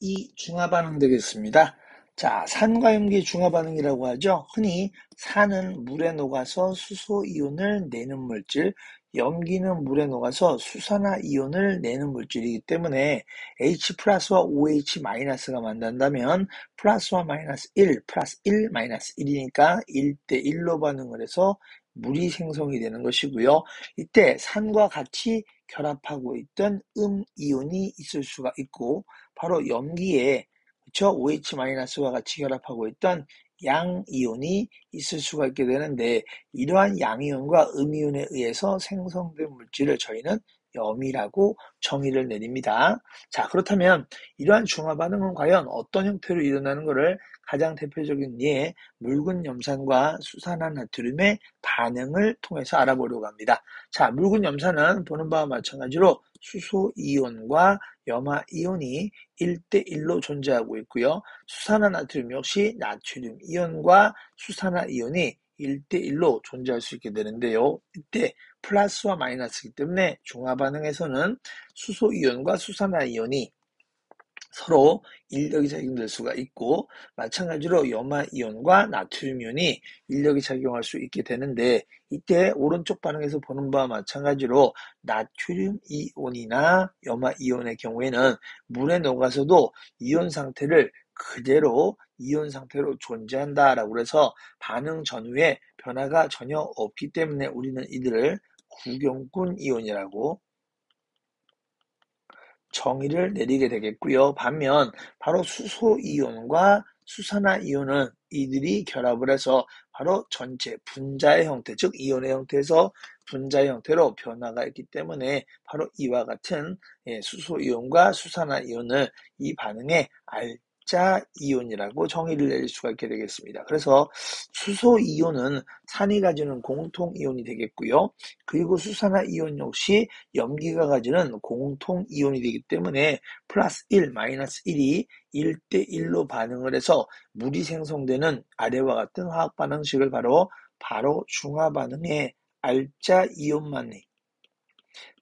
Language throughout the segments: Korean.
이 중화반응 되겠습니다. 자, 산과 염기의 중화반응이라고 하죠. 흔히 산은 물에 녹아서 수소이온을 내는 물질, 염기는 물에 녹아서 수산화이온을 내는 물질이기 때문에 H 플러스와 OH 마이너스가 만난다면 플러스와 마이너스 1, 플러스 1, 마이너스 1이니까 1대 1로 반응을 해서 물이 생성이 되는 것이고요. 이때 산과 같이 결합하고 있던 음이온이 있을 수가 있고 바로 염기에 그쵸? OH-와 같이 결합하고 있던 양이온이 있을 수가 있게 되는데 이러한 양이온과 음이온에 의해서 생성된 물질을 저희는 염이라고 정의를 내립니다. 자, 그렇다면 이러한 중화 반응은 과연 어떤 형태로 일어나는 것을 가장 대표적인 예, 묽은 염산과 수산화 나트륨의 반응을 통해서 알아보려고 합니다. 자, 묽은 염산은 보는 바와 마찬가지로 수소이온과 염화이온이 1대1로 존재하고 있고요. 수산화나트륨 역시 나트륨 이온과 수산화이온이 1대1로 존재할 수 있게 되는데요. 이때 플러스와 마이너스이기 때문에 중화반응에서는 수소이온과 수산화이온이 서로 인력이 작용될 수가 있고 마찬가지로 염화이온과 나트륨이온이 인력이 작용할 수 있게 되는데 이때 오른쪽 반응에서 보는 바와 마찬가지로 나트륨 이온이나 염화이온의 경우에는 물에 녹아서도 이온 상태를 그대로 이온 상태로 존재한다라고 해서 반응 전후에 변화가 전혀 없기 때문에 우리는 이들을 구경꾼 이온이라고 정의를 내리게 되겠고요. 반면 바로 수소이온과 수산화이온은 이들이 결합을 해서 바로 전체 분자의 형태, 즉 이온의 형태에서 분자의 형태로 변화가 있기 때문에 바로 이와 같은 수소이온과 수산화이온을 이 반응에 알자 이온이라고 정의를 내릴 수가 있게 되겠습니다. 그래서 수소이온은 산이 가지는 공통이온이 되겠고요. 그리고 수산화이온 역시 염기가 가지는 공통이온이 되기 때문에 플러스 1, 마이너스 1이 1대1로 반응을 해서 물이 생성되는 아래와 같은 화학 반응식을 바로 중화반응의 알자 이온만이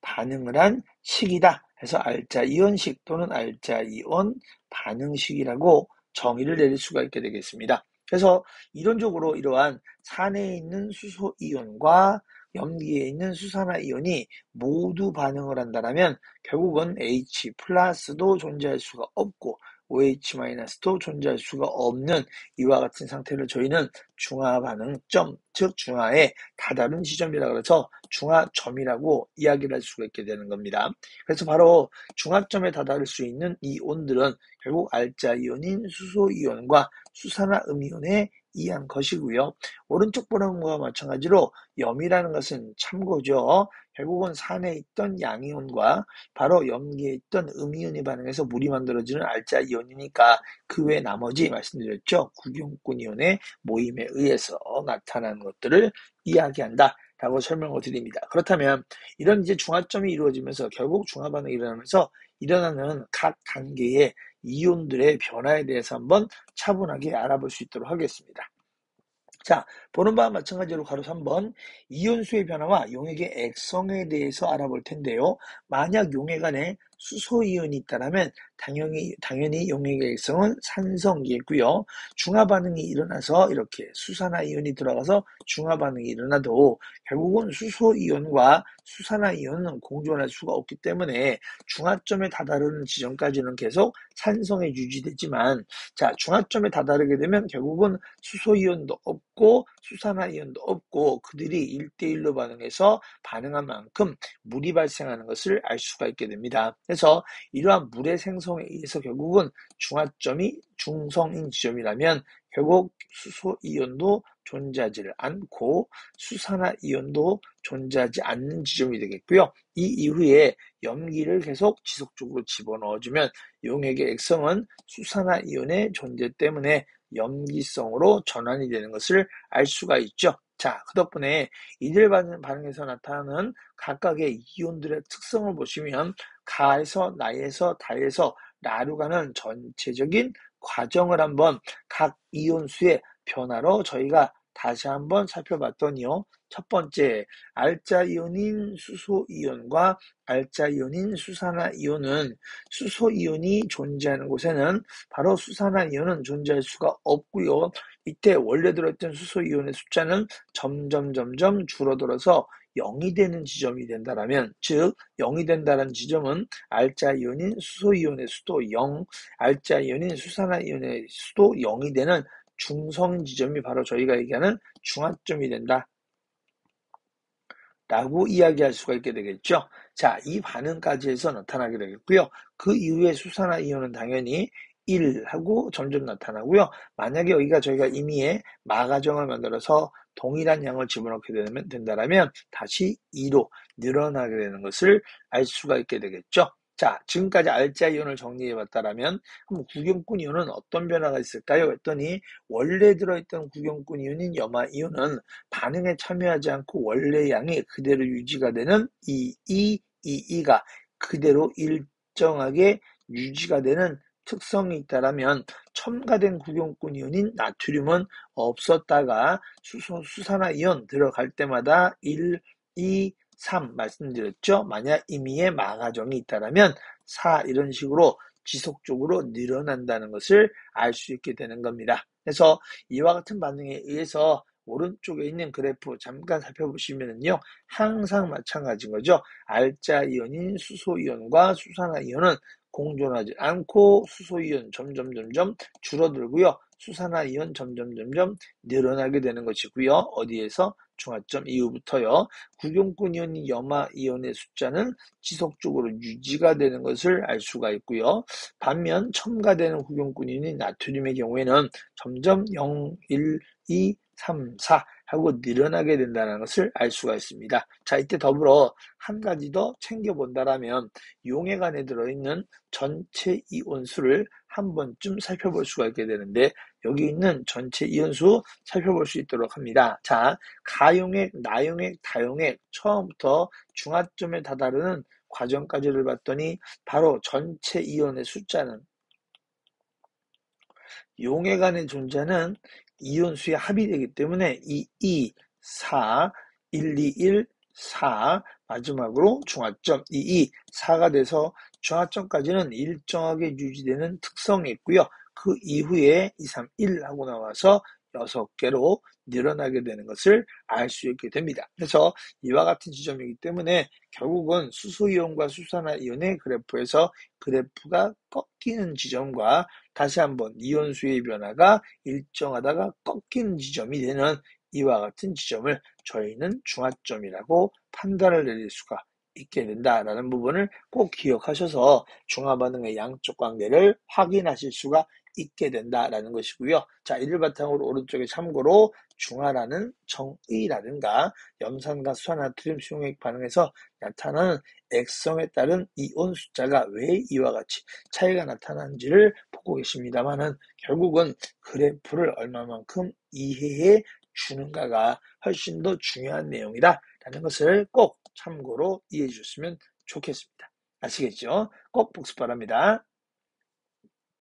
반응을 한 식이다 해서 알자 이온식 또는 알자 이온 반응식이라고 정의를 내릴 수가 있게 되겠습니다. 그래서 이론적으로 이러한 산에 있는 수소이온과 염기에 있는 수산화이온이 모두 반응을 한다면 결국은 H 플러스도 존재할 수가 없고 OH-도 존재할 수가 없는 이와 같은 상태를 저희는 중화반응점, 즉 중화의 다다른 지점이라고 해서 중화점이라고 이야기를 할 수가 있게 되는 겁니다. 그래서 바로 중화점에 다다를 수 있는 이온들은 결국 알자 이온인 수소이온과 수산화음이온에 의한 것이고요. 오른쪽 보는 것과 마찬가지로 염이라는 것은 참고죠. 결국은 산에 있던 양이온과 바로 염기에 있던 음이온이 반응해서 물이 만들어지는 알자 이온이니까 그 외 나머지 말씀드렸죠. 구경꾼 이온의 모임에 의해서 나타나는 것들을 이야기한다. 라고 설명을 드립니다. 그렇다면 이런 이제 중화점이 이루어지면서 결국 중화반응이 일어나면서 일어나는 각 단계의 이온들의 변화에 대해서 한번 차분하게 알아볼 수 있도록 하겠습니다. 자, 보는 바와 마찬가지로 가로 3번 이온수의 변화와 용액의 액성에 대해서 알아볼 텐데요. 만약 용액 안에 수소이온이 있다면 당연히 용액의 액성은 산성이겠고요. 중화반응이 일어나서 이렇게 수산화이온이 들어가서 중화반응이 일어나도 결국은 수소이온과 수산화이온은 공존할 수가 없기 때문에 중화점에 다다르는 지점까지는 계속 산성에 유지되지만 자, 중화점에 다다르게 되면 결국은 수소이온도 없고 수산화이온도 없고 그들이 1대1로 반응해서 반응한 만큼 물이 발생하는 것을 알 수가 있게 됩니다. 그래서 이러한 물의 생성에 의해서 결국은 중화점이 중성인 지점이라면 결국 수소이온도 존재하지를 않고 수산화이온도 존재하지 않는 지점이 되겠고요. 이 이후에 염기를 계속 지속적으로 집어넣어주면 용액의 액성은 수산화이온의 존재 때문에 염기성으로 전환이 되는 것을 알 수가 있죠. 자, 그 덕분에 이들 반응에서 나타나는 각각의 이온들의 특성을 보시면 가에서 나에서 다에서 나로 가는 전체적인 과정을 한번 각 이온수의 변화로 저희가 다시 한번 살펴봤더니요. 첫 번째, 알자이온인 수소이온과 알자이온인 수산화이온은 수소이온이 존재하는 곳에는 바로 수산화이온은 존재할 수가 없고요. 이때 원래 들어있던 수소이온의 숫자는 점점 줄어들어서 0이 되는 지점이 된다라면, 즉 0이 된다는 지점은 알자이온인 수소이온의 수도 0, 알자이온인 수산화이온의 수도 0이 되는 중성 지점이 바로 저희가 얘기하는 중화점이 된다 라고 이야기할 수가 있게 되겠죠. 자, 이 반응까지 해서 나타나게 되겠고요. 그 이후에 수산화이온은 당연히 1하고 점점 나타나고요. 만약에 여기가 저희가 임의의 마가정을 만들어서 동일한 양을 집어넣게 된다면 다시 2로 늘어나게 되는 것을 알 수가 있게 되겠죠. 자, 지금까지 알자이온을 정리해봤다라면 그럼 구경꾼 이온은 어떤 변화가 있을까요? 했더니 원래 들어있던 구경꾼 이온인 염화이온은 반응에 참여하지 않고 원래 양이 그대로 유지가 되는 2222가 그대로 일정하게 유지가 되는 특성이 있다라면 첨가된 구경꾼 이온인 나트륨은 없었다가 수산화이온 들어갈 때마다 1, 2, 3 말씀드렸죠. 만약 임의의 마가정이 있다라면 4 이런 식으로 지속적으로 늘어난다는 것을 알 수 있게 되는 겁니다. 그래서 이와 같은 반응에 의해서 오른쪽에 있는 그래프 잠깐 살펴보시면은요, 항상 마찬가지인 거죠. 알자이온인 수소이온과 수산화이온은 공존하지 않고 수소이온 점점 줄어들고요. 수산화이온 점점 늘어나게 되는 것이고요. 어디에서? 중화점 이후부터요. 구경꾼 이온인 염화이온의 숫자는 지속적으로 유지가 되는 것을 알 수가 있고요. 반면 첨가되는 구경꾼 이온인 나트륨의 경우에는 점점 0, 1, 2, 3, 4 하고 늘어나게 된다는 것을 알 수가 있습니다. 자, 이때 더불어 한 가지 더 챙겨본다라면 용액 안에 들어있는 전체 이온수를 한 번쯤 살펴볼 수가 있게 되는데, 여기 있는 전체 이온수 살펴볼 수 있도록 합니다. 자, 가용액, 나용액, 다용액 처음부터 중화점에 다다르는 과정까지를 봤더니 바로 전체 이온의 숫자는 용액 안에 존재하는 이온수의 합이 되기 때문에 2, 4, 1, 2, 1, 4 마지막으로 중화점 2, 4가 돼서 중화점까지는 일정하게 유지되는 특성이 있고요. 그 이후에 2, 3, 1 하고 나와서 6개로 늘어나게 되는 것을 알 수 있게 됩니다. 그래서 이와 같은 지점이기 때문에 결국은 수소이온과 수산화이온의 그래프에서 그래프가 꺾이는 지점과 다시 한번 이온수의 변화가 일정하다가 꺾이는 지점이 되는 이와 같은 지점을 저희는 중화점이라고 판단을 내릴 수가 있게 된다라는 부분을 꼭 기억하셔서 중화반응의 양쪽 관계를 확인하실 수가 있게 된다라는 것이고요. 자, 이를 바탕으로 오른쪽에 참고로 중화라는 정의라든가 염산과 수산나트륨 수용액 반응에서 나타나는 액성에 따른 이온 숫자가 왜 이와 같이 차이가 나타나는지를 보고 계십니다만은 결국은 그래프를 얼마만큼 이해해 주는가가 훨씬 더 중요한 내용이다라는 것을 꼭 참고로 이해해 주셨으면 좋겠습니다. 아시겠죠? 꼭 복습 바랍니다.